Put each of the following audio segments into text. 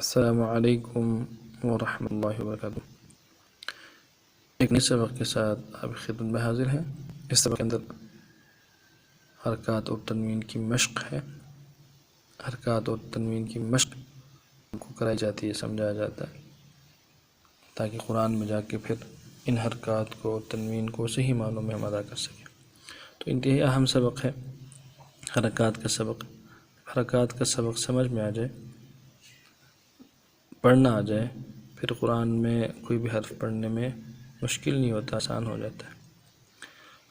السلام علیکم ورحمۃ اللہ وبرکاتہ۔ ایک نئے سبق کے ساتھ آپ کی خدمت میں حاضر ہیں۔ اس سبق کے اندر حرکات اور تنوین کی مشق ہے۔ حرکات اور تنوین کی مشق کو کرائی جاتی ہے، سمجھایا جاتا ہے، تاکہ قرآن میں جا کے پھر ان حرکات کو اور تنوین کو صحیح معنوں میں ہم ادا کر سکیں۔ تو انتہائی اہم سبق ہے حرکات کا سبق۔ حرکات کا سبق سمجھ میں آ جائے، پڑھنا آ جائے، پھر قرآن میں کوئی بھی حرف پڑھنے میں مشکل نہیں ہوتا، آسان ہو جاتا ہے۔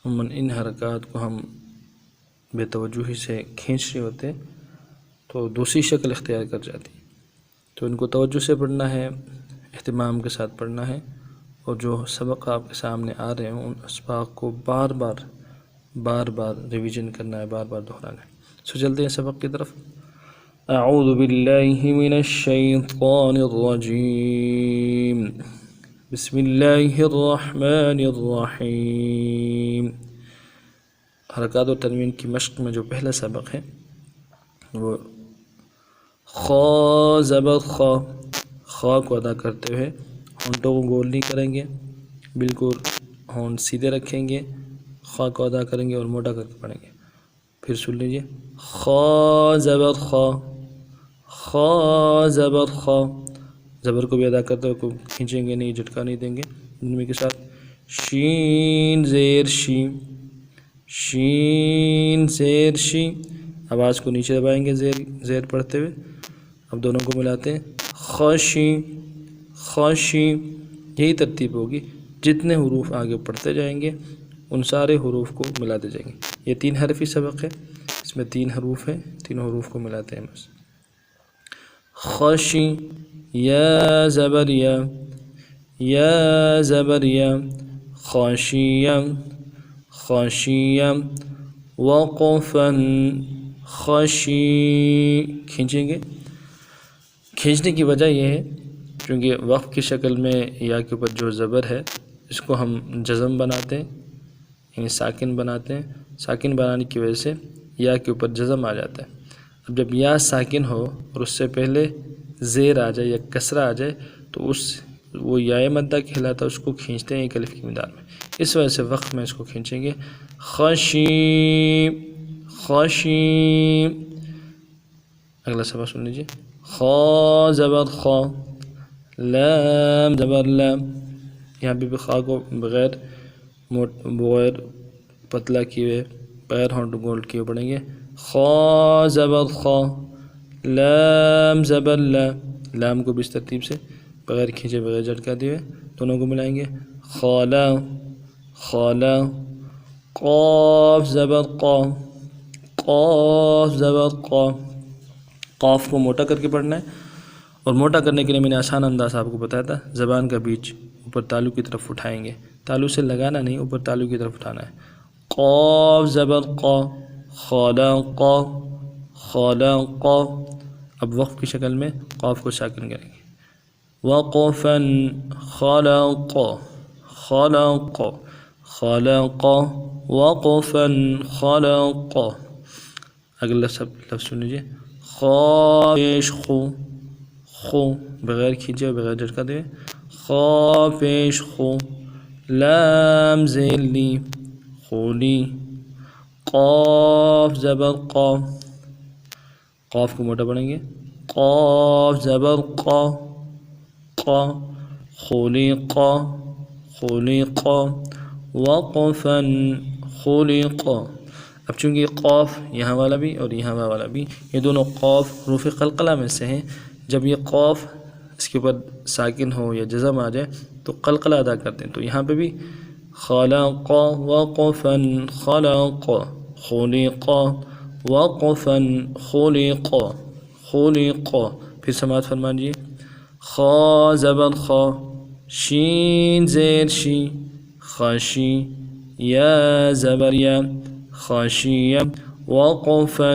عموماً ان حرکات کو ہم بے توجہی سے کھینچ رہے ہوتے تو دوسری شکل اختیار کر جاتی، تو ان کو توجہ سے پڑھنا ہے، اہتمام کے ساتھ پڑھنا ہے، اور جو سبق آپ کے سامنے آ رہے ہیں ان اسباق کو بار بار ریویژن کرنا ہے، بار بار دہرانا ہے۔ چلتے ہیں سبق کی طرف۔ اعوذ باللہ من الشیطان الرجیم، بسم اللہ الرحمن الرحیم۔ حرکات و تنوین کی مشق میں جو پہلا سبق ہے وہ خا زبر خا، خا کو ادا کرتے ہوئے ہونٹوں کو گول نہیں کریں گے، بالکل ہونٹ سیدھے رکھیں گے، خا کو ادا کریں گے اور موٹا کر کے پڑھیں گے۔ پھر سن لیجئے، خا زبر خا، خا زبر خا، زبر کو بھی ادا کرتے ہوئے کو کھینچیں گے نہیں، جھٹکا نہیں دیں گے نرمی کے ساتھ۔ شین زیر شی، شین زیر شی، آواز کو نیچے دبائیں گے زیر پڑھتے ہوئے۔ اب دونوں کو ملاتے ہیں، خشی خشی، یہی ترتیب ہوگی، جتنے حروف آگے پڑھتے جائیں گے ان سارے حروف کو ملاتے جائیں گے۔ یہ 3 حرفی سبق ہے، اس میں 3 حروف ہیں، تینوں حروف کو ملاتے ہیں بس۔ خشی، یا زبر یا، یا زبر یا، خاشیا خاشیا، وقفا خشی، کھینچیں گے۔ کھینچنے کی وجہ یہ ہے کیونکہ وقف کی شکل میں یا کے اوپر جو زبر ہے اس کو ہم جزم بناتے ہیں، یعنی ساکن بناتے ہیں۔ ساکن بنانے کی وجہ سے یا کے اوپر جزم آ جاتا ہے۔ اب جب یا ساکن ہو اور اس سے پہلے زیر آ جائے یا کسرہ آ جائے تو وہ یا مدہ کہلاتا ہے، اس کو کھینچتے ہیں ایک الف کی مقدار میں، اس وجہ سے وقت میں اس کو کھینچیں گے۔ خشیم خشیم، اگلا سبق سن لیجیے، خا زبر خا، لام زبر لام، یہاں بھی خا کو بغیر پتلا کیے، بغیر ہونٹ گول کیے پڑھیں گے۔ خا زبر خا، لام زبر لام، لام کو بھی اس ترتیب سے بغیر کھینچے بغیر جھٹکا دیے دونوں کو ملائیں گے۔ خالا خالا، قاف زبر قا، قاف زبر قا، قاف کو موٹا کر کے پڑھنا ہے، اور موٹا کرنے کے لیے میں نے آسان انداز آپ کو بتایا تھا، زبان کا بیچ اوپر تالو کی طرف اٹھائیں گے، تالو سے لگانا نہیں، اوپر تالو کی طرف اٹھانا ہے۔ قاف زبر قا، خلق، خلق، اب وقف کی شکل میں قاف کو ساکن کریں گے۔ وقفا خلق، خلق، خلق، وقفا خلق۔ اگلا لفظ سن لیجیے، خا پیش خو، خو بغیر کھینچے بغیر جھٹکا دے، خا پیش خو، لام زیر لی، خولی، قاف زبر قا، قاف کو موٹا پڑھیں گے، قاف زبر قا، قا، خلق، خلق، وقفا خلق۔ اب چونکہ قاف یہاں والا بھی اور یہاں والا بھی، یہ دونوں قاف حروف قلقلہ میں سے ہیں، جب یہ قاف اس کے اوپر ساکن ہو یا جزم آ جائے تو قلقلہ ادا کرتے ہیں، تو یہاں پہ بھی خلق وقفا خلق، خلق وقفا خلق، خلق۔ پھر سماعت فرما لیجیے، خا زبر خا، شین زیر شی، خاشی، یا زبر یا، خاشیہ، وقفا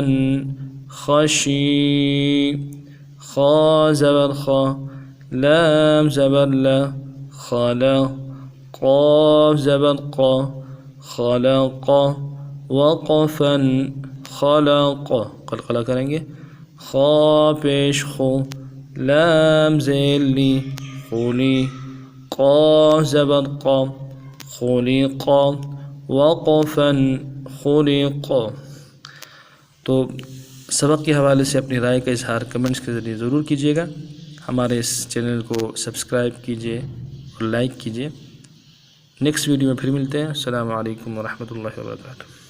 خشی، خا زبر خا، لام زبر لا، خالا، قاف زبر قا، خلق، وقفا خلق، قلقلہ کریں گے، خا پیش خو، لام زیر لی خولی قا زبر قا خلق وقفا خلق۔ تو سبق کے حوالے سے اپنی رائے کا اظہار کمنٹس کے ذریعے ضرور کیجیے گا۔ ہمارے اس چینل کو سبسکرائب کیجیے اور لائک کیجیے۔ نیکسٹ ویڈیو میں پھر ملتے ہیں۔ السلام علیکم ورحمۃ اللہ وبرکاتہ۔